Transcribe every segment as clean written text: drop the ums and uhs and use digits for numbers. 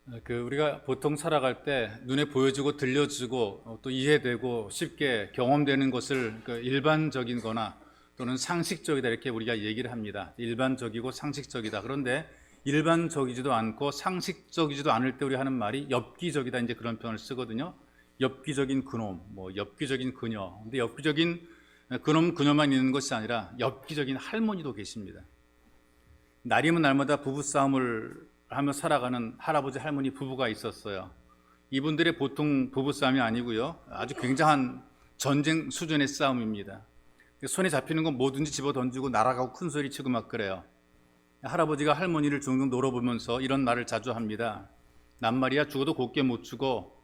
우리가 보통 살아갈 때 눈에 보여지고 들려지고 또 이해되고 쉽게 경험되는 것을 일반적인 거나 또는 상식적이다 이렇게 우리가 얘기를 합니다. 일반적이고 상식적이다. 그런데 일반적이지도 않고 상식적이지도 않을 때 우리 하는 말이 엽기적이다, 이제 그런 표현을 쓰거든요. 엽기적인 그놈, 엽기적인 그녀. 근데 엽기적인 그놈, 그녀만 있는 것이 아니라 엽기적인 할머니도 계십니다. 날이면 날마다 부부싸움을 하며 살아가는 할아버지 할머니 부부가 있었어요. 이분들의 보통 부부싸움이 아니고요, 아주 굉장한 전쟁 수준의 싸움입니다. 손에 잡히는 건 뭐든지 집어 던지고 날아가고 큰 소리 치고 막 그래요. 할아버지가 할머니를 종종 놀아보면서 이런 말을 자주 합니다. 난 말이야 죽어도 곱게 못 죽어.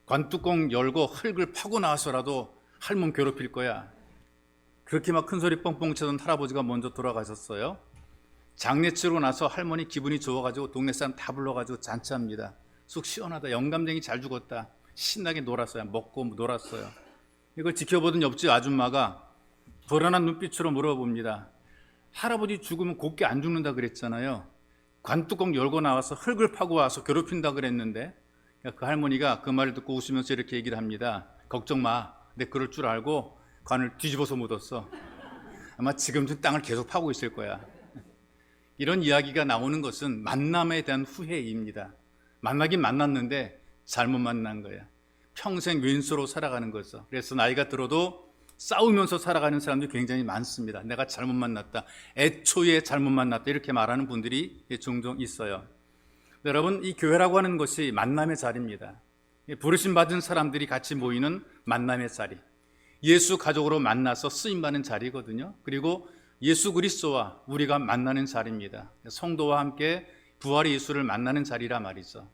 관뚜껑 열고 흙을 파고 나와서라도 할멈 괴롭힐 거야. 그렇게 막 큰 소리 뻥뻥 치던 할아버지가 먼저 돌아가셨어요. 장례 치르고 나서 할머니 기분이 좋아가지고 동네 사람 다 불러가지고 잔치합니다. 속 시원하다, 영감쟁이 잘 죽었다, 신나게 놀았어요. 먹고 놀았어요. 이걸 지켜보던 옆집 아줌마가 불안한 눈빛으로 물어봅니다. 할아버지 죽으면 곱게 안 죽는다 그랬잖아요. 관뚜껑 열고 나와서 흙을 파고 와서 괴롭힌다 그랬는데. 그 할머니가 그 말을 듣고 웃으면서 이렇게 얘기를 합니다. 걱정 마, 내 그럴 줄 알고 관을 뒤집어서 묻었어. 아마 지금도 땅을 계속 파고 있을 거야. 이런 이야기가 나오는 것은 만남에 대한 후회입니다. 만나긴 만났는데 잘못 만난 거야. 평생 왼수로 살아가는 거죠. 그래서 나이가 들어도 싸우면서 살아가는 사람들이 굉장히 많습니다. 내가 잘못 만났다, 애초에 잘못 만났다, 이렇게 말하는 분들이 종종 있어요. 여러분, 이 교회라고 하는 것이 만남의 자리입니다. 부르심 받은 사람들이 같이 모이는 만남의 자리, 예수 가족으로 만나서 쓰임받는 자리거든요. 그리고 예수 그리스도와 우리가 만나는 자리입니다. 성도와 함께 부활의 예수를 만나는 자리라 말이죠.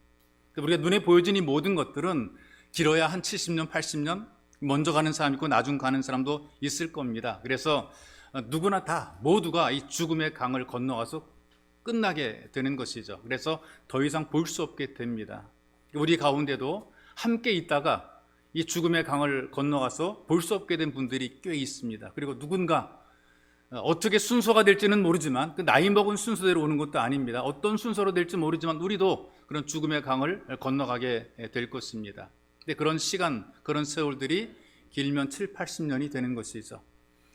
우리가 눈에 보여진 이 모든 것들은 길어야 한 70년, 80년 먼저 가는 사람 있고 나중 가는 사람도 있을 겁니다. 그래서 누구나 다 모두가 이 죽음의 강을 건너가서 끝나게 되는 것이죠. 그래서 더 이상 볼 수 없게 됩니다. 우리 가운데도 함께 있다가 이 죽음의 강을 건너가서 볼 수 없게 된 분들이 꽤 있습니다. 그리고 누군가 어떻게 순서가 될지는 모르지만 그 나이 먹은 순서대로 오는 것도 아닙니다. 어떤 순서로 될지 모르지만 우리도 그런 죽음의 강을 건너가게 될 것입니다. 근데 그런 시간, 그런 세월들이 길면 7, 80년이 되는 것이죠.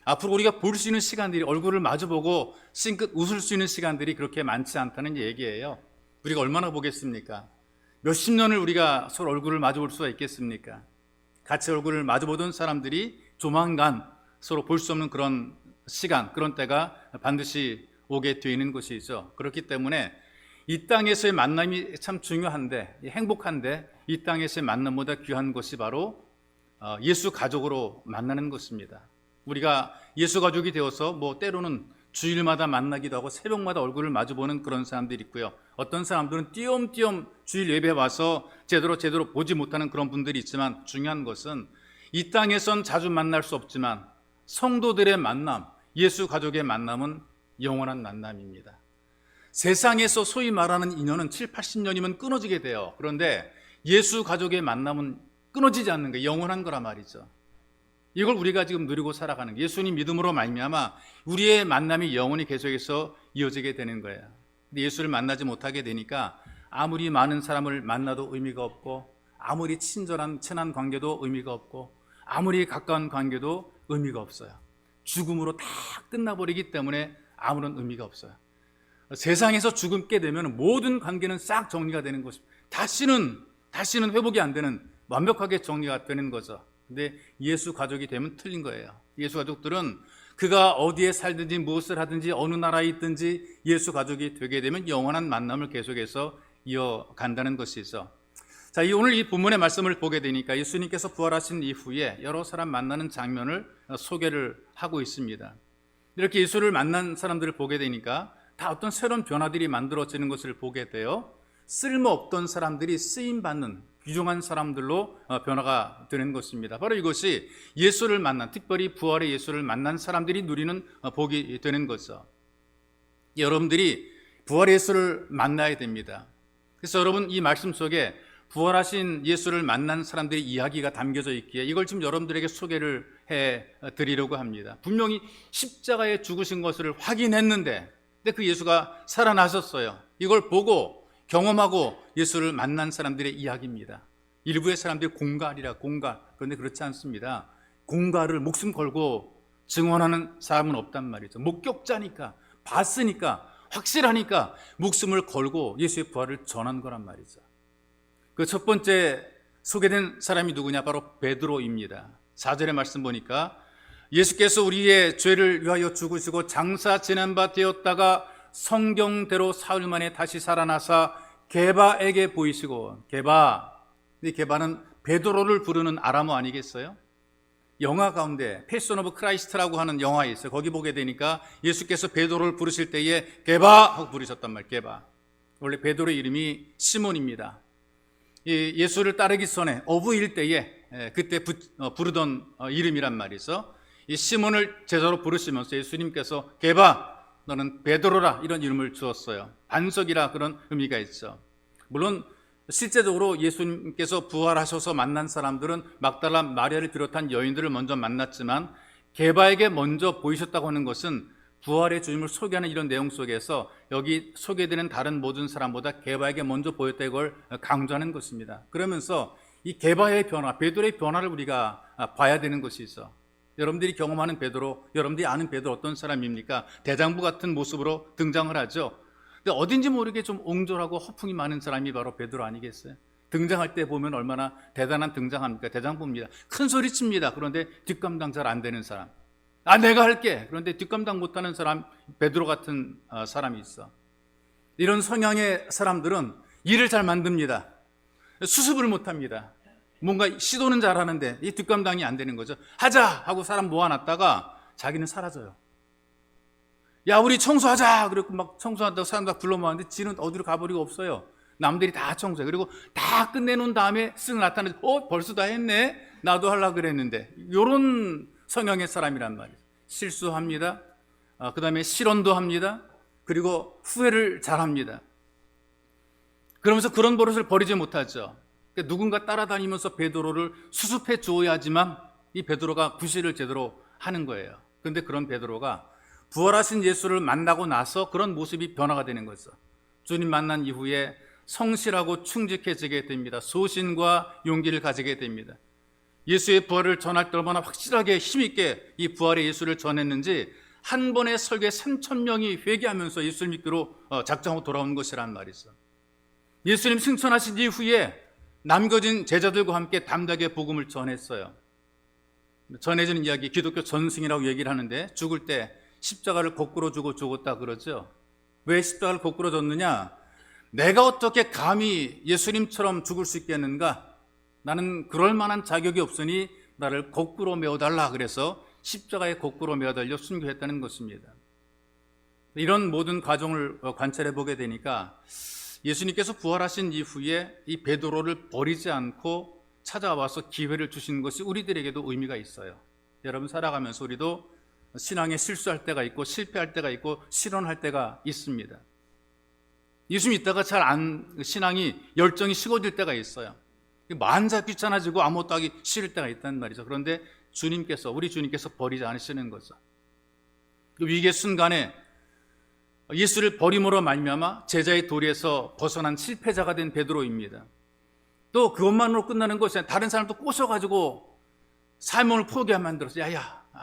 앞으로 우리가 볼 수 있는 시간들이, 얼굴을 마주보고 싱긋 웃을 수 있는 시간들이 그렇게 많지 않다는 얘기예요. 우리가 얼마나 보겠습니까? 몇십 년을 우리가 서로 얼굴을 마주볼 수가 있겠습니까? 같이 얼굴을 마주보던 사람들이 조만간 서로 볼 수 없는 그런 시간, 그런 때가 반드시 오게 되는 것이죠. 그렇기 때문에 이 땅에서의 만남이 참 중요한데, 행복한데, 이 땅에서의 만남보다 귀한 것이 바로 예수 가족으로 만나는 것입니다. 우리가 예수 가족이 되어서 때로는 주일마다 만나기도 하고 새벽마다 얼굴을 마주보는 그런 사람들이 있고요. 어떤 사람들은 띄엄띄엄 주일 예배 와서 제대로 보지 못하는 그런 분들이 있지만, 중요한 것은 이 땅에선 자주 만날 수 없지만 성도들의 만남, 예수 가족의 만남은 영원한 만남입니다. 세상에서 소위 말하는 인연은 7, 80년이면 끊어지게 돼요. 그런데 예수 가족의 만남은 끊어지지 않는 거예요. 영원한 거란 말이죠. 이걸 우리가 지금 누리고 살아가는 거예요. 예수님 믿음으로 말미암아 우리의 만남이 영원히 계속해서 이어지게 되는 거예요. 근데 예수를 만나지 못하게 되니까 아무리 많은 사람을 만나도 의미가 없고, 아무리 친한 관계도 의미가 없고, 아무리 가까운 관계도 의미가 없어요. 죽음으로 다 끝나버리기 때문에 아무런 의미가 없어요. 세상에서 죽게 되면 모든 관계는 싹 정리가 되는 것입니다. 다시는 회복이 안 되는, 완벽하게 정리가 되는 거죠. 근데 예수 가족이 되면 틀린 거예요. 예수 가족들은 그가 어디에 살든지 무엇을 하든지 어느 나라에 있든지 예수 가족이 되게 되면 영원한 만남을 계속해서 이어간다는 것이죠. 자, 오늘 이 본문의 말씀을 보게 되니까 예수님께서 부활하신 이후에 여러 사람 만나는 장면을 소개를 하고 있습니다. 이렇게 예수를 만난 사람들을 보게 되니까 다 어떤 새로운 변화들이 만들어지는 것을 보게 돼요. 쓸모없던 사람들이 쓰임받는 귀중한 사람들로 변화가 되는 것입니다. 바로 이것이 예수를 만난, 특별히 부활의 예수를 만난 사람들이 누리는 복이 되는 거죠. 여러분들이 부활의 예수를 만나야 됩니다. 그래서 여러분, 이 말씀 속에 부활하신 예수를 만난 사람들의 이야기가 담겨져 있기에 이걸 지금 여러분들에게 소개를 해드리려고 합니다. 분명히 십자가에 죽으신 것을 확인했는데, 근데 그 예수가 살아나셨어요. 이걸 보고 경험하고 예수를 만난 사람들의 이야기입니다. 일부의 사람들이 공갈이라 공갈. 그런데 그렇지 않습니다. 공갈을 목숨 걸고 증언하는 사람은 없단 말이죠. 목격자니까, 봤으니까, 확실하니까 목숨을 걸고 예수의 부활을 전한 거란 말이죠. 그 첫 번째 소개된 사람이 누구냐? 바로 베드로입니다. 4절의 말씀 보니까 예수께서 우리의 죄를 위하여 죽으시고 장사 지낸 바 되었다가 성경대로 사흘 만에 다시 살아나사 게바에게 보이시고, 이 게바는 베드로를 부르는 아람어 아니겠어요? 영화 가운데 패션 오브 크라이스트라고 하는 영화에 있어요. 거기 보게 되니까 예수께서 베드로를 부르실 때에 게바 하고 부르셨단 말이에요. 게바. 원래 베드로의 이름이 시몬입니다. 예수를 따르기 전에 어부일 때에 그때 부르던 이름이란 말이죠. 이 시몬을 제자로 부르시면서 예수님께서 게바 너는 베드로라 이런 이름을 주었어요. 반석이라 그런 의미가 있죠. 물론 실제적으로 예수님께서 부활하셔서 만난 사람들은 막달라 마리아를 비롯한 여인들을 먼저 만났지만 게바에게 먼저 보이셨다고 하는 것은 부활의 주님을 소개하는 이런 내용 속에서 여기 소개되는 다른 모든 사람보다 게바에게 먼저 보였다 이걸 강조하는 것입니다. 그러면서 이 게바의 변화, 베드로의 변화를 우리가 봐야 되는 것이 있어. 여러분들이 경험하는 베드로, 여러분들이 아는 베드로 어떤 사람입니까? 대장부 같은 모습으로 등장을 하죠. 근데 어딘지 모르게 좀 옹졸하고 허풍이 많은 사람이 바로 베드로 아니겠어요? 등장할 때 보면 얼마나 대단한 등장합니까? 대장부입니다. 큰 소리 칩니다. 그런데 뒷감당 잘 안 되는 사람. 내가 할게. 그런데 뒷감당 못하는 사람, 베드로 같은 사람이 있어. 이런 성향의 사람들은 일을 잘 만듭니다. 수습을 못합니다. 뭔가 시도는 잘하는데 이 뒷감당이 안 되는 거죠. 하자 하고 사람 모아놨다가 자기는 사라져요. 야, 우리 청소하자. 그리고 막 청소한다고 사람들 불러 모았는데 지는 어디로 가버리고 없어요. 남들이 다 청소해. 그리고 다 끝내놓은 다음에 쓱 나타나서 벌써 다 했네. 나도 하려고 그랬는데. 이런 성향의 사람이란 말이에요. 실수합니다. 그 다음에 실언도 합니다. 그리고 후회를 잘합니다. 그러면서 그런 버릇을 버리지 못하죠. 그러니까 누군가 따라다니면서 베드로를 수습해 주어야지만 이 베드로가 구실을 제대로 하는 거예요. 그런데 그런 베드로가 부활하신 예수를 만나고 나서 그런 모습이 변화가 되는 거죠. 주님 만난 이후에 성실하고 충직해지게 됩니다. 소신과 용기를 가지게 됩니다. 예수의 부활을 전할 때 얼마나 확실하게 힘있게 이 부활의 예수를 전했는지 한 번의 설교에 3,000명이 회개하면서 예수를 믿기로 작정하고 돌아오는 것이란 말이죠. 예수님 승천하신 이후에 남겨진 제자들과 함께 담대하게 복음을 전했어요. 전해지는 이야기 기독교 전승이라고 얘기를 하는데 죽을 때 십자가를 거꾸로 주고 죽었다 그러죠. 왜 십자가를 거꾸로 줬느냐? 내가 어떻게 감히 예수님처럼 죽을 수 있겠는가? 나는 그럴 만한 자격이 없으니 나를 거꾸로 메어달라. 그래서 십자가에 거꾸로 메어달려 순교했다는 것입니다. 이런 모든 과정을 관찰해 보게 되니까 예수님께서 부활하신 이후에 이 베드로를 버리지 않고 찾아와서 기회를 주신 것이 우리들에게도 의미가 있어요. 여러분 살아가면서 우리도 신앙에 실수할 때가 있고 실패할 때가 있고 실언할 때가 있습니다. 예수 믿다가 신앙이 열정이 식어질 때가 있어요. 만사 귀찮아지고 아무것도 하기 싫을 때가 있단 말이죠. 그런데 우리 주님께서 버리지 않으시는 거죠. 위기의 순간에 예수를 버림으로 말미암아 제자의 도리에서 벗어난 실패자가 된 베드로입니다. 또 그것만으로 끝나는 것이 아니라 다른 사람도 꼬셔가지고 삶을 포기하게 만들어서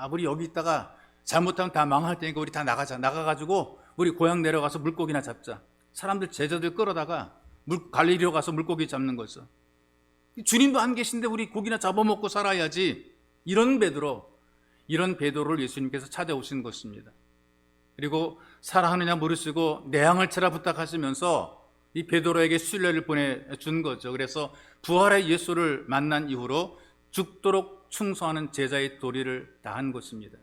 우리 여기 있다가 잘못하면 다 망할 테니까 우리 다 나가가지고 우리 고향 내려가서 물고기나 잡자. 사람들 제자들 끌어다가 갈릴리로 가서 물고기 잡는 거죠. 주님도 안 계신데 우리 고기나 잡아먹고 살아야지. 이런 베드로를 예수님께서 찾아오신 것입니다. 그리고 사랑하느냐 물으시고 내양을 치라 부탁하시면서 이 베드로에게 신뢰를 보내준 거죠. 그래서 부활의 예수를 만난 이후로 죽도록 충성하는 제자의 도리를 다한 것입니다.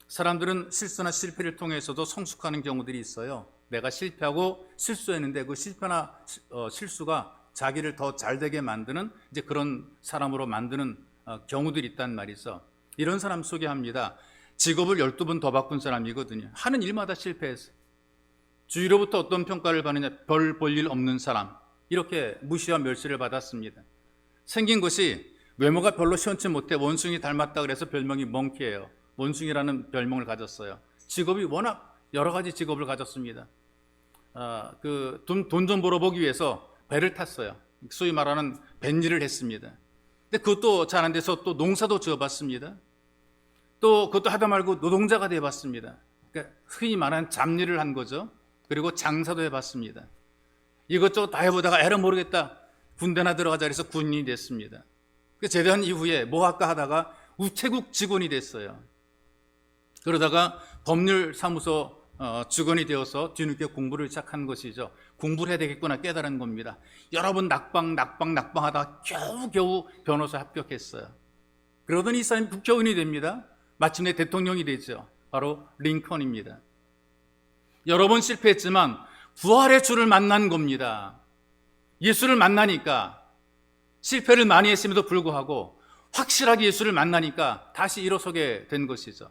사람들은 실수나 실패를 통해서도 성숙하는 경우들이 있어요. 내가 실패하고 실수했는데 그 실패나 실수가 자기를 더 잘되게 만드는 이제 그런 사람으로 만드는 경우들이 있단 말이죠. 이런 사람 소개합니다. 직업을 12번 더 바꾼 사람이거든요. 하는 일마다 실패했어요. 주위로부터 어떤 평가를 받느냐? 별 볼 일 없는 사람. 이렇게 무시와 멸시를 받았습니다. 생긴 것이 외모가 별로 시원치 못해 원숭이 닮았다 그래서 별명이 멍키예요. 원숭이라는 별명을 가졌어요. 직업이 워낙 여러 가지 직업을 가졌습니다. 돈 좀 벌어보기 위해서 배를 탔어요. 소위 말하는 뱃일을 했습니다. 근데 그것도 잘 안 돼서 또 농사도 지어봤습니다. 또 그것도 하다 말고 노동자가 돼봤습니다. 그러니까 흔히 말하는 잡일을 한 거죠. 그리고 장사도 해봤습니다. 이것저것 다 해보다가 에라 모르겠다. 군대나 들어가자 그래서 군인이 됐습니다. 제대한 이후에 뭐 할까 하다가 우체국 직원이 됐어요. 그러다가 법률사무소 직원이 되어서 뒤늦게 공부를 시작한 것이죠. 공부를 해야 되겠구나 깨달은 겁니다. 여러 번 낙방하다가 겨우겨우 변호사 합격했어요. 그러더니 이 사람이 국회의원이 됩니다. 마침내 대통령이 되죠. 바로 링컨입니다. 여러 번 실패했지만 부활의 주를 만난 겁니다. 예수를 만나니까 실패를 많이 했음에도 불구하고 확실하게 예수를 만나니까 다시 일어서게 된 것이죠.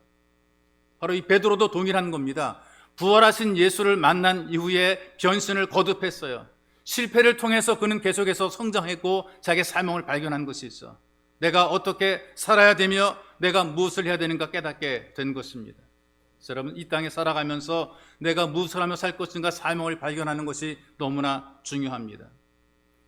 바로 이 베드로도 동일한 겁니다. 부활하신 예수를 만난 이후에 변신을 거듭했어요. 실패를 통해서 그는 계속해서 성장했고 자기의 사명을 발견한 것이죠. 내가 어떻게 살아야 되며 내가 무엇을 해야 되는가 깨닫게 된 것입니다. 여러분, 이 땅에 살아가면서 내가 무엇을 하며 살 것인가 사명을 발견하는 것이 너무나 중요합니다.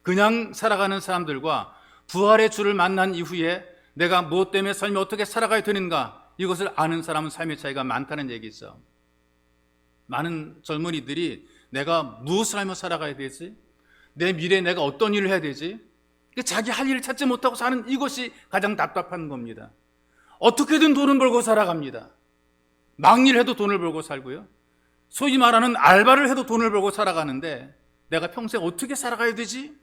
그냥 살아가는 사람들과 부활의 주를 만난 이후에 내가 무엇 때문에 삶이 어떻게 살아가야 되는가 이것을 아는 사람은 삶의 차이가 많다는 얘기죠. 많은 젊은이들이 내가 무엇을 하며 살아가야 되지? 내 미래에 내가 어떤 일을 해야 되지? 자기 할 일을 찾지 못하고 사는 이것이 가장 답답한 겁니다. 어떻게든 돈을 벌고 살아갑니다. 막일해도 돈을 벌고 살고요. 소위 말하는 알바를 해도 돈을 벌고 살아가는데 내가 평생 어떻게 살아가야 되지?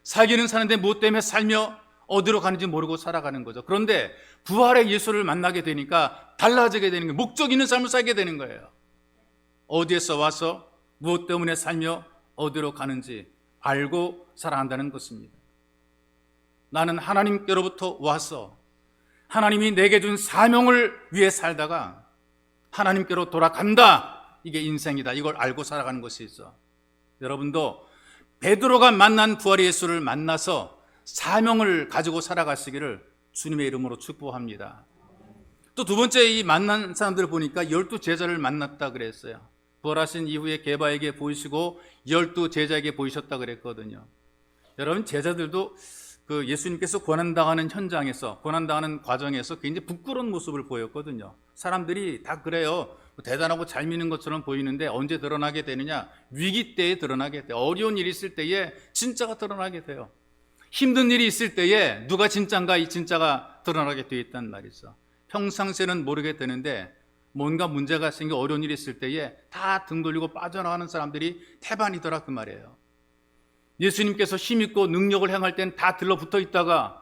살기는 사는데 무엇 때문에 살며 어디로 가는지 모르고 살아가는 거죠. 그런데 부활의 예수를 만나게 되니까 달라지게 되는 거예요. 목적 있는 삶을 살게 되는 거예요. 어디에서 와서 무엇 때문에 살며 어디로 가는지 알고 살아간다는 것입니다. 나는 하나님께로부터 와서 하나님이 내게 준 사명을 위해 살다가 하나님께로 돌아간다. 이게 인생이다. 이걸 알고 살아가는 것이 있어. 여러분도 베드로가 만난 부활의 예수를 만나서 사명을 가지고 살아가시기를 주님의 이름으로 축복합니다. 또 두 번째 이 만난 사람들을 보니까 12제자를 만났다 그랬어요. 부활하신 이후에 게바에게 보이시고 12제자에게 보이셨다 그랬거든요. 여러분, 제자들도 그 예수님께서 고난당하는 현장에서, 고난당하는 과정에서 굉장히 부끄러운 모습을 보였거든요. 사람들이 다 그래요. 대단하고 잘 믿는 것처럼 보이는데 언제 드러나게 되느냐? 위기 때에 드러나게 돼요. 어려운 일이 있을 때에 진짜가 드러나게 돼요. 힘든 일이 있을 때에 누가 진짜인가 이 진짜가 드러나게 되어 있단 말이죠. 평상시에는 모르게 되는데 뭔가 문제가 생겨 어려운 일이 있을 때에 다 등 돌리고 빠져나가는 사람들이 태반이더라 그 말이에요. 예수님께서 힘있고 능력을 행할 때는 다 들러붙어 있다가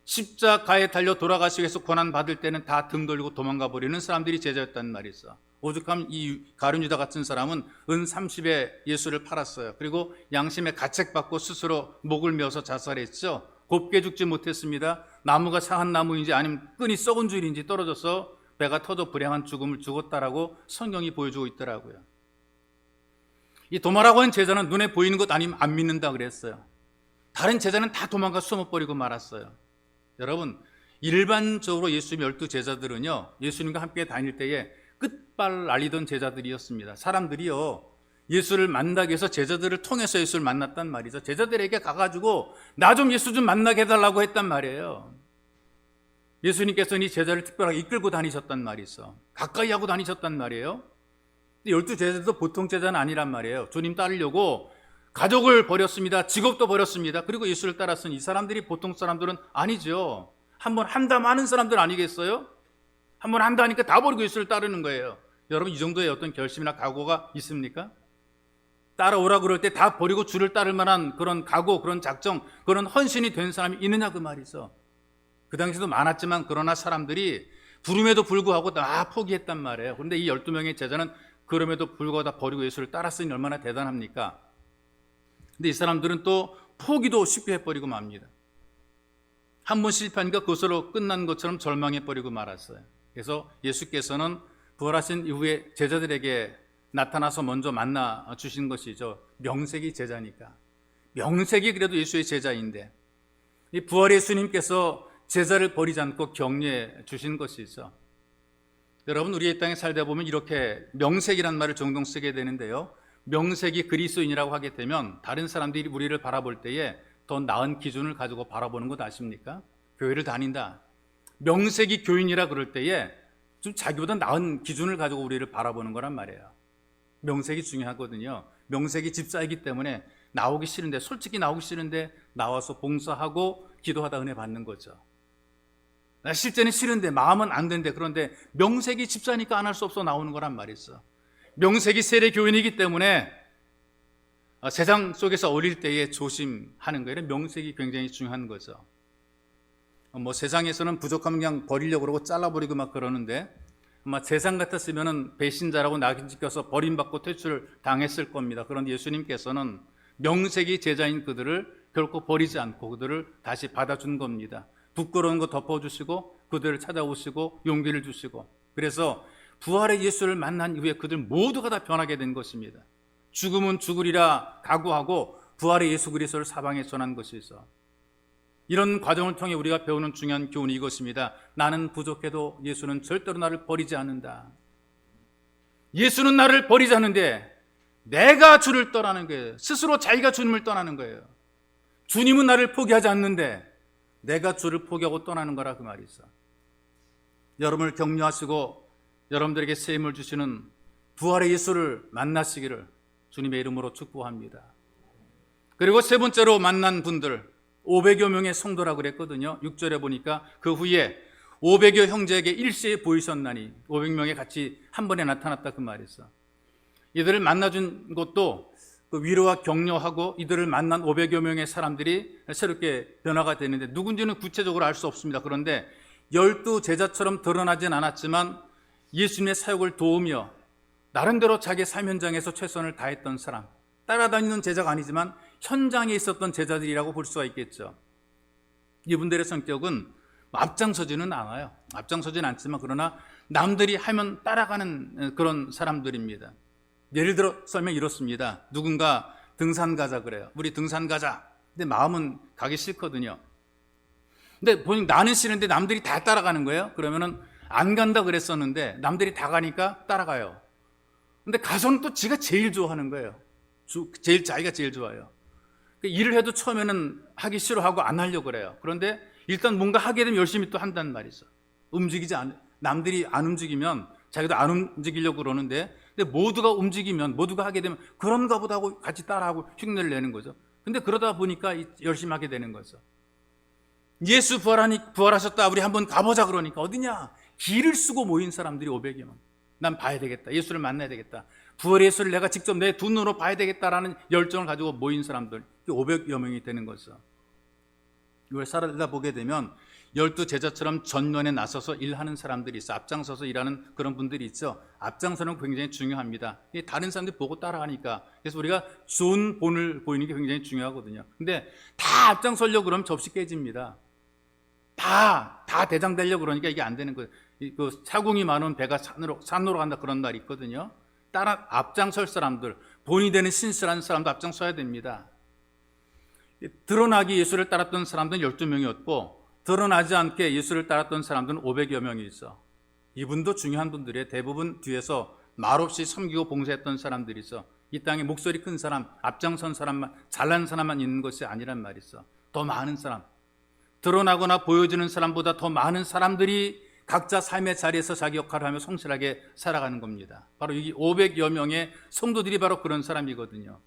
십자가에 달려 돌아가시기 위해서 고난받을 때는 다 등 돌리고 도망가 버리는 사람들이 제자였단 말이죠. 오죽하면 이 가룟 유다 같은 사람은 은 30에 예수를 팔았어요. 그리고 양심에 가책받고 스스로 목을 메어서 자살했죠. 곱게 죽지 못했습니다. 나무가 상한 나무인지 아니면 끈이 썩은 줄인지 떨어져서 배가 터져 불행한 죽음을 죽었다라고 성경이 보여주고 있더라고요. 이 도마라고 하는 제자는 눈에 보이는 것 아니면 안 믿는다 그랬어요. 다른 제자는 다 도망가 숨어버리고 말았어요. 여러분, 일반적으로 예수님 12제자들은요 예수님과 함께 다닐 때에 끝발 알리던 제자들이었습니다. 사람들이요 예수를 만나기 위해서 제자들을 통해서 예수를 만났단 말이죠. 제자들에게 가가지고 나 좀 예수 좀 만나게 해달라고 했단 말이에요. 예수님께서는 이 제자를 특별하게 이끌고 다니셨단 말이죠. 가까이 하고 다니셨단 말이에요. 12제자도 보통 제자는 아니란 말이에요. 주님 따르려고 가족을 버렸습니다. 직업도 버렸습니다. 그리고 예수를 따랐으니 이 사람들이 보통 사람들은 아니죠. 한번 한다 많은 사람들 아니겠어요? 한번 한다 하니까 다 버리고 예수를 따르는 거예요. 여러분, 이 정도의 어떤 결심이나 각오가 있습니까? 따라오라 그럴 때 다 버리고 주를 따를 만한 그런 각오, 그런 작정, 그런 헌신이 된 사람이 있느냐 그 말이죠. 그 당시도 많았지만 그러나 사람들이 부름에도 불구하고 다 포기했단 말이에요. 그런데 이 12명의 제자는 그럼에도 불구하고 다 버리고 예수를 따랐으니 얼마나 대단합니까? 근데 이 사람들은 또 포기도 쉽게 해버리고 맙니다. 한 번 실패하니까 그것으로 끝난 것처럼 절망해버리고 말았어요. 그래서 예수께서는 부활하신 이후에 제자들에게 나타나서 먼저 만나 주신 것이죠. 명색이 제자니까. 명색이 그래도 예수의 제자인데 이 부활의 예수님께서 제자를 버리지 않고 격려해 주신 것이죠. 여러분, 우리 이 땅에 살다 보면 이렇게 명색이란 말을 종종 쓰게 되는데요. 명색이 그리스도인이라고 하게 되면 다른 사람들이 우리를 바라볼 때에 더 나은 기준을 가지고 바라보는 것 아십니까? 교회를 다닌다, 명색이 교인이라 그럴 때에 좀 자기보다 나은 기준을 가지고 우리를 바라보는 거란 말이에요. 명색이 중요하거든요. 명색이 집사이기 때문에 나오기 싫은데, 솔직히 나오기 싫은데 나와서 봉사하고 기도하다 은혜 받는 거죠. 실제는 싫은데 마음은 안 된대. 그런데 명색이 집사니까 안 할 수 없어 나오는 거란 말이죠. 명색이 세례 교인이기 때문에 세상 속에서 어릴 때에 조심하는 거예요. 명색이 굉장히 중요한 거죠. 세상에서는 부족하면 그냥 버리려고 그러고 잘라버리고 막 그러는데, 아마 세상 같았으면 배신자라고 낙인 찍혀서 버림받고 퇴출 당했을 겁니다. 그런데 예수님께서는 명색이 제자인 그들을 결코 버리지 않고 그들을 다시 받아준 겁니다. 부끄러운 거 덮어주시고 그들을 찾아오시고 용기를 주시고, 그래서 부활의 예수를 만난 이후에 그들 모두가 다 변하게 된 것입니다. 죽음은 죽으리라 각오하고 부활의 예수 그리스도를 사방에 전한 것이죠. 이런 과정을 통해 우리가 배우는 중요한 교훈이 이것입니다. 나는 부족해도 예수는 절대로 나를 버리지 않는다. 예수는 나를 버리지 않는데 내가 주를 떠나는 거예요. 스스로 자기가 주님을 떠나는 거예요. 주님은 나를 포기하지 않는데 내가 주를 포기하고 떠나는 거라, 그 말이죠. 여러분을 격려하시고 여러분들에게 새 힘을 주시는 부활의 예수를 만나시기를 주님의 이름으로 축복합니다. 그리고 세 번째로 만난 분들, 500여 명의 성도라고 그랬거든요. 6절에 보니까 그 후에 500여 형제에게 일시에 보이셨나니, 500명이 같이 한 번에 나타났다, 그 말이죠. 이들을 만나준 것도 그 위로와 격려하고 이들을 만난 500여 명의 사람들이 새롭게 변화가 되는데, 누군지는 구체적으로 알 수 없습니다. 그런데 12 제자처럼 드러나진 않았지만 예수님의 사역을 도우며 나름대로 자기 삶 현장에서 최선을 다했던 사람, 따라다니는 제자가 아니지만 현장에 있었던 제자들이라고 볼 수가 있겠죠. 이분들의 성격은 앞장서지는 않아요. 앞장서지는 않지만 그러나 남들이 하면 따라가는 그런 사람들입니다. 예를 들어 설명 이렇습니다. 누군가 등산 가자 그래요. 우리 등산 가자. 근데 마음은 가기 싫거든요. 근데 보니까 나는 싫은데 남들이 다 따라가는 거예요. 그러면은 안 간다 그랬었는데 남들이 다 가니까 따라가요. 근데 가서는 또 지가 제일 좋아하는 거예요. 자기가 제일 좋아요. 일을 해도 처음에는 하기 싫어하고 안 하려고 그래요. 그런데 일단 뭔가 하게 되면 열심히 또 한단 말이죠. 남들이 안 움직이면 자기도 안 움직이려고 그러는데, 근데 모두가 움직이면, 모두가 하게 되면 그런가 보다 하고 같이 따라하고 흉내를 내는 거죠. 근데 그러다 보니까 열심히 하게 되는 거죠. 예수 부활하셨다, 우리 한번 가보자 그러니까 어디냐? 길을 쓰고 모인 사람들이 500여 명. 난 봐야 되겠다. 예수를 만나야 되겠다. 부활의 예수를 내가 직접 내 두 눈으로 봐야 되겠다라는 열정을 가지고 모인 사람들 500여 명이 되는 거죠. 이걸 살아다 보게 되면 12 제자처럼 전면에 나서서 일하는 사람들이 있어. 앞장서서 일하는 그런 분들이 있죠. 앞장서는 굉장히 중요합니다. 다른 사람들이 보고 따라가니까. 그래서 우리가 좋은 본을 보이는 게 굉장히 중요하거든요. 근데 다 앞장서려고 그러면 접시 깨집니다. 다 대장 되려고 그러니까 이게 안 되는 거예요. 그 사공이 많은 배가 산으로 간다, 그런 말이 있거든요. 따라 앞장설 사람들, 본이 되는 신실한 사람도 앞장서야 됩니다. 드러나기 예수를 따랐던 사람들은 12명이었고 드러나지 않게 예수를 따랐던 사람들은 500여 명이 있어. 이분도 중요한 분들이에요. 대부분 뒤에서 말없이 섬기고 봉사했던 사람들이 있어. 이 땅에 목소리 큰 사람, 앞장선 사람만, 잘난 사람만 있는 것이 아니란 말이죠. 더 많은 사람, 드러나거나 보여지는 사람보다 더 많은 사람들이 각자 삶의 자리에서 자기 역할을 하며 성실하게 살아가는 겁니다. 바로 이 500여 명의 성도들이 바로 그런 사람이거든요.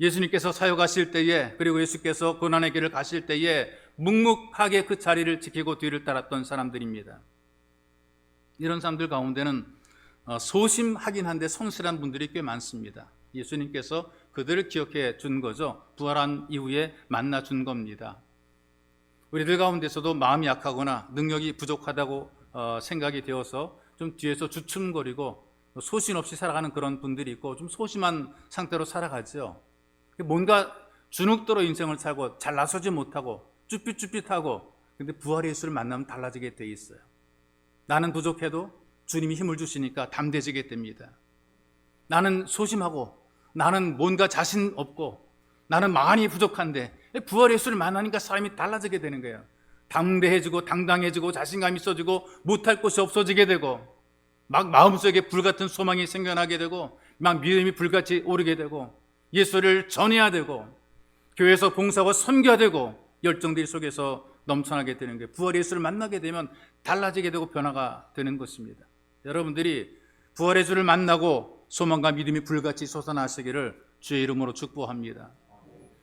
예수님께서 사역하실 때에, 그리고 예수께서 고난의 길을 가실 때에 묵묵하게 그 자리를 지키고 뒤를 따랐던 사람들입니다. 이런 사람들 가운데는 소심하긴 한데 성실한 분들이 꽤 많습니다. 예수님께서 그들을 기억해 준 거죠. 부활한 이후에 만나 준 겁니다. 우리들 가운데서도 마음이 약하거나 능력이 부족하다고 생각이 되어서 좀 뒤에서 주춤거리고 소신 없이 살아가는 그런 분들이 있고, 좀 소심한 상태로 살아가죠. 뭔가 주눅들어 인생을 살고 잘 나서지 못하고 쭈삣쭈삣하고, 근데 부활의 예수를 만나면 달라지게 돼 있어요. 나는 부족해도 주님이 힘을 주시니까 담대해지게 됩니다. 나는 소심하고 나는 뭔가 자신 없고 나는 많이 부족한데 부활의 예수를 만나니까 사람이 달라지게 되는 거예요. 담대해지고 당당해지고 자신감이 있어지고 못할 것이 없어지게 되고 막 마음속에 불같은 소망이 생겨나게 되고 막 믿음이 불같이 오르게 되고 예수를 전해야 되고 교회에서 봉사하고 섬겨야 되고 열정들 속에서 넘쳐나게 되는 게 부활의 예수를 만나게 되면 달라지게 되고 변화가 되는 것입니다. 여러분들이 부활의 주를 만나고 소망과 믿음이 불같이 솟아나시기를 주의 이름으로 축복합니다.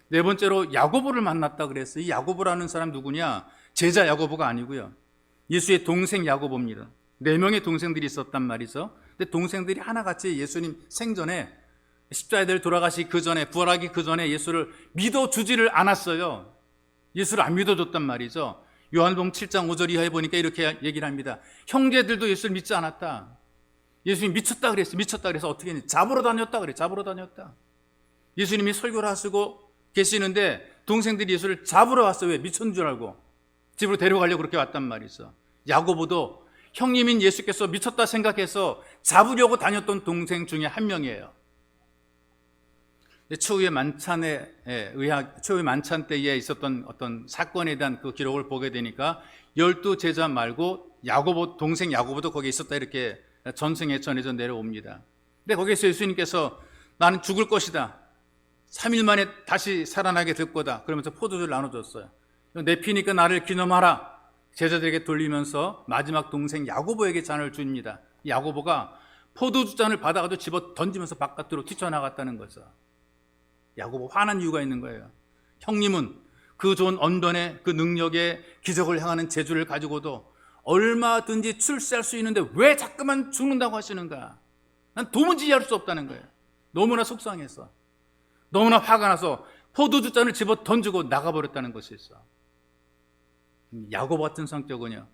네 번째로 야고보를 만났다 그랬어요. 이 야고보라는 사람 누구냐? 제자 야고보가 아니고요. 예수의 동생 야고보입니다. 4명의 동생들이 있었단 말이죠. 근데 동생들이 하나같이 예수님 생전에 십자가에 돌아가시 그 전에, 부활하기 그 전에 예수를 믿어주지를 않았어요. 예수를 안 믿어줬단 말이죠. 요한복음 7장 5절 이하에 보니까 이렇게 얘기를 합니다. 형제들도 예수를 믿지 않았다. 예수님이 미쳤다 그랬어요. 미쳤다 그래서 어떻게 했냐? 잡으러 다녔다 그래. 잡으러 다녔다. 예수님이 설교를 하시고 계시는데 동생들이 예수를 잡으러 왔어요. 왜? 미쳤는 줄 알고 집으로 데려가려고 그렇게 왔단 말이죠. 야고보도 형님인 예수께서 미쳤다 생각해서 잡으려고 다녔던 동생 중에 한 명이에요. 최후의 만찬 때에 있었던 어떤 사건에 대한 그 기록을 보게 되니까 12제자 말고 야고보, 동생 야고보도 거기에 있었다 이렇게 전승에 전해져 내려옵니다. 근데 거기에서 예수님께서 나는 죽을 것이다. 3일 만에 다시 살아나게 될 거다. 그러면서 포도주를 나눠줬어요. 내 피니까 나를 기념하라. 제자들에게 돌리면서 마지막 동생 야고보에게 잔을 줍니다. 야고보가 포도주 잔을 받아가지고 집어 던지면서 바깥으로 뛰쳐나갔다는 거죠. 야고보 화난 이유가 있는 거예요. 형님은 그 좋은 언변에 그 능력에 기적을 향하는 재주를 가지고도 얼마든지 출세할 수 있는데 왜 자꾸만 죽는다고 하시는가? 난 도무지 이해할 수 없다는 거예요. 너무나 속상해서, 너무나 화가 나서 포도주 잔을 집어 던지고 나가버렸다는 것이 있어. 야고보 같은 성격은요,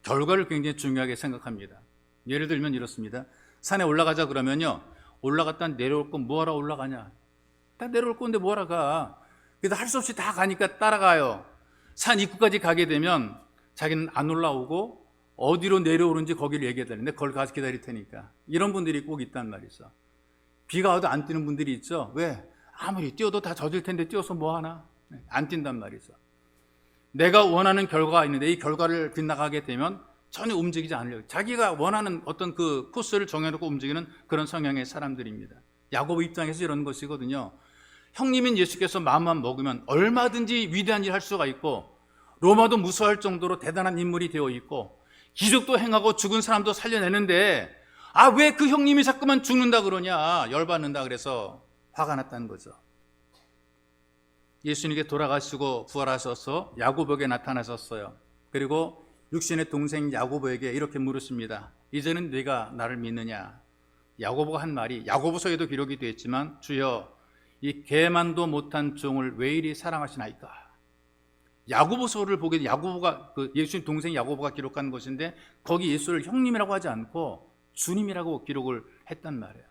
결과를 굉장히 중요하게 생각합니다. 예를 들면 이렇습니다. 산에 올라가자 그러면요, 올라갔다 내려올 건 뭐하러 올라가냐? 다 내려올 건데 뭐하러 가? 그래도 할 수 없이 다 가니까 따라가요. 산 입구까지 가게 되면 자기는 안 올라오고 어디로 내려오는지 거기를 얘기해 달라는데 그걸 가서 기다릴 테니까. 이런 분들이 꼭 있단 말이죠. 비가 와도 안 뛰는 분들이 있죠. 왜? 아무리 뛰어도 다 젖을 텐데 뛰어서 뭐하나? 안 뛴단 말이죠. 내가 원하는 결과가 있는데 이 결과를 빗나가게 되면 전혀 움직이지 않으려고, 자기가 원하는 어떤 그 코스를 정해놓고 움직이는 그런 성향의 사람들입니다. 야고보 입장에서 이런 것이거든요. 형님인 예수께서 마음만 먹으면 얼마든지 위대한 일 할 수가 있고 로마도 무서워할 정도로 대단한 인물이 되어 있고 기적도 행하고 죽은 사람도 살려내는데 왜 그 형님이 자꾸만 죽는다 그러냐, 열받는다 그래서 화가 났다는 거죠. 예수님께 돌아가시고 부활하셔서 야고보에게 나타나셨어요. 그리고 육신의 동생 야고보에게 이렇게 물으십니다. 이제는 네가 나를 믿느냐? 야고보가 한 말이, 야고보서에도 기록이 되어 있지만, 주여 이 개만도 못한 종을 왜 이리 사랑하시나이까? 야고보서를 보게 되면 야고보가, 그 예수님 동생 야고보가 기록한 것인데 거기 예수를 형님이라고 하지 않고 주님이라고 기록을 했단 말이에요.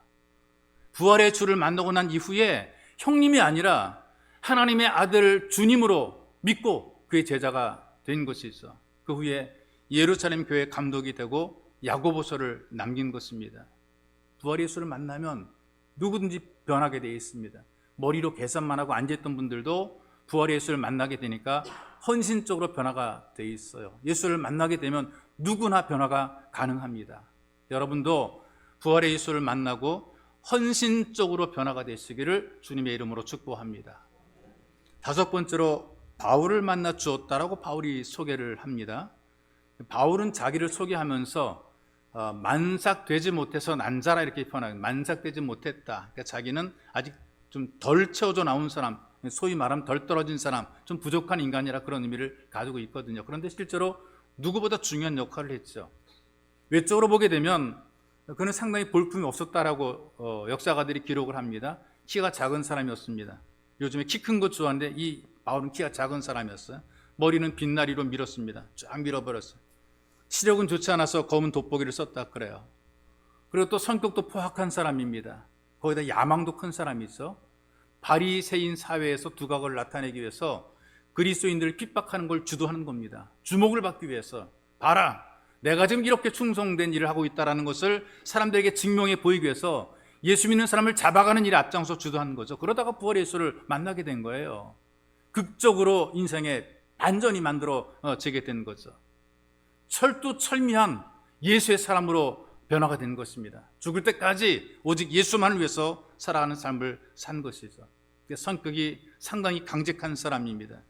부활의 주를 만나고 난 이후에 형님이 아니라 하나님의 아들 주님으로 믿고 그의 제자가 된 것이 있어. 그 후에 예루살렘 교회 감독이 되고 야고보서를 남긴 것입니다. 부활의 예수를 만나면 누구든지 변하게 되어 있습니다. 머리로 계산만 하고 앉아있던 분들도 부활의 예수를 만나게 되니까 헌신적으로 변화가 되어 있어요. 예수를 만나게 되면 누구나 변화가 가능합니다. 여러분도 부활의 예수를 만나고 헌신적으로 변화가 되시기를 주님의 이름으로 축복합니다. 5번째로 바울을 만나 주었다라고 바울이 소개를 합니다. 바울은 자기를 소개하면서 만삭되지 못해서 난자라 이렇게 표현합니다. 만삭되지 못했다. 그러니까 자기는 아직 좀 덜 채워져 나온 사람, 소위 말하면 덜 떨어진 사람, 좀 부족한 인간이라 그런 의미를 가지고 있거든요. 그런데 실제로 누구보다 중요한 역할을 했죠. 외적으로 보게 되면 그는 상당히 볼품이 없었다라고 역사가들이 기록을 합니다. 키가 작은 사람이었습니다. 요즘에 키 큰 거 좋아하는데 이 바울은 키가 작은 사람이었어요. 머리는 빛나리로 밀었습니다. 쫙 밀어버렸어요. 시력은 좋지 않아서 검은 돋보기를 썼다 그래요. 그리고 또 성격도 포악한 사람입니다. 거기다 야망도 큰 사람이 있어. 바리새인 사회에서 두각을 나타내기 위해서 그리스도인들을 핍박하는 걸 주도하는 겁니다. 주목을 받기 위해서. 봐라, 내가 지금 이렇게 충성된 일을 하고 있다는 것을 사람들에게 증명해 보이기 위해서 예수 믿는 사람을 잡아가는 일에 앞장서 주도하는 거죠. 그러다가 부활의 예수를 만나게 된 거예요. 극적으로 인생에 반전이 만들어지게 된 거죠. 철두철미한 예수의 사람으로 변화가 된 것입니다. 죽을 때까지 오직 예수만을 위해서 살아가는 삶을 산 것이죠. 성격이 상당히 강직한 사람입니다.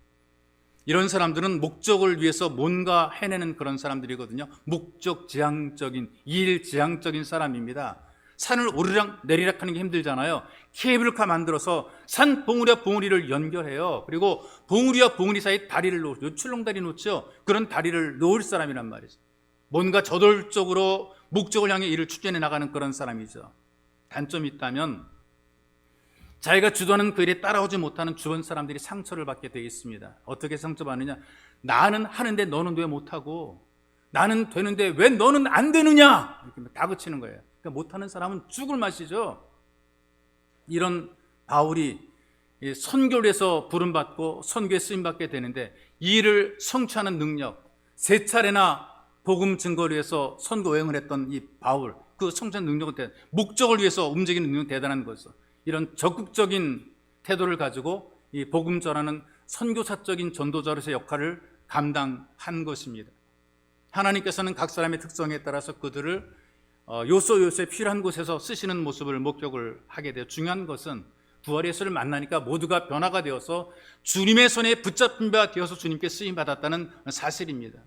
이런 사람들은 목적을 위해서 뭔가 해내는 그런 사람들이거든요. 목적지향적인, 일지향적인 사람입니다. 산을 오르락 내리락 하는 게 힘들잖아요. 케이블카 만들어서 산 봉우리와 봉우리를 연결해요. 그리고 봉우리와 봉우리 사이에 다리를 놓죠. 출렁다리 놓죠. 그런 다리를 놓을 사람이란 말이죠. 뭔가 저돌적으로 목적을 향해 일을 추진해 나가는 그런 사람이죠. 단점이 있다면 자기가 주도하는 그 일에 따라오지 못하는 주변 사람들이 상처를 받게 되어 있습니다. 어떻게 상처받느냐? 나는 하는데 너는 왜 못하고, 나는 되는데 왜 너는 안 되느냐? 이렇게 다그치는 거예요. 그러니까 못하는 사람은 죽을 맛이죠. 이런 바울이 선교를 해서 부름받고 선교에 쓰임받게 되는데, 이 일을 성취하는 능력, 세 차례나 복음 증거를 위해서 선교 여행을 했던 이 바울, 그 성취하는 능력은 목적을 위해서 움직이는 능력은 대단한 거죠. 이런 적극적인 태도를 가지고 이 복음 전하는 선교사적인 전도자로서의 역할을 감당한 것입니다. 하나님께서는 각 사람의 특성에 따라서 그들을 요소요소에 필요한 곳에서 쓰시는 모습을 목격을 하게 돼요. 중요한 것은 부활의 예수를 만나니까 모두가 변화가 되어서 주님의 손에 붙잡힌 바 되어서 주님께 쓰임받았다는 사실입니다.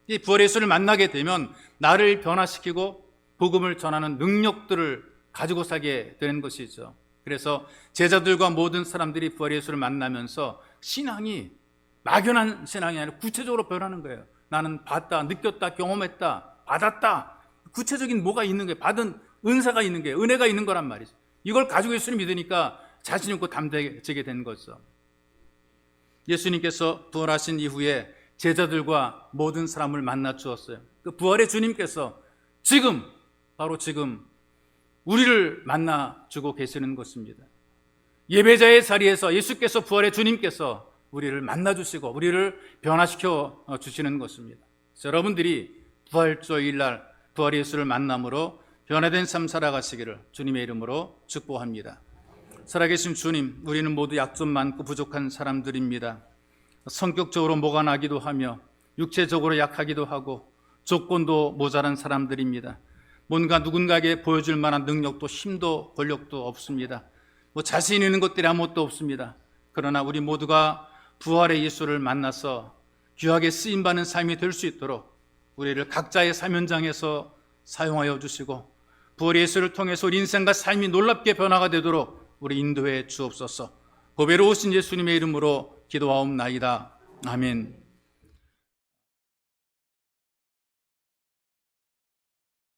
이 부활의 예수를 만나게 되면 나를 변화시키고 복음을 전하는 능력들을 가지고 살게 되는 것이죠. 그래서 제자들과 모든 사람들이 부활의 예수를 만나면서 신앙이 막연한 신앙이 아니라 구체적으로 변하는 거예요. 나는 봤다, 느꼈다, 경험했다, 받았다. 구체적인 뭐가 있는 거예요. 받은 은사가 있는 게 은혜가 있는 거란 말이죠. 이걸 가지고 예수를 믿으니까 자신 있고 담대해지게 된 거죠. 예수님께서 부활하신 이후에 제자들과 모든 사람을 만나 주었어요. 그 부활의 주님께서 지금, 바로 지금 우리를 만나 주고 계시는 것입니다. 예배자의 자리에서 예수께서, 부활의 주님께서 우리를 만나 주시고 우리를 변화시켜 주시는 것입니다. 여러분들이 부활주일날 부활의 예수를 만남으로 변화된 삶 살아가시기를 주님의 이름으로 축복합니다. 살아계신 주님, 우리는 모두 약점 많고 부족한 사람들입니다. 성격적으로 모가 나기도 하며 육체적으로 약하기도 하고 조건도 모자란 사람들입니다. 뭔가 누군가에게 보여줄 만한 능력도 힘도 권력도 없습니다. 자신 있는 것들이 아무것도 없습니다. 그러나 우리 모두가 부활의 예수를 만나서 귀하게 쓰임받는 삶이 될 수 있도록 우리를 각자의 삶 현장에서 사용하여 주시고 부활의 예수를 통해서 우리 인생과 삶이 놀랍게 변화가 되도록 우리 인도해 주옵소서. 보배로우신 예수님의 이름으로 기도하옵나이다. 아멘.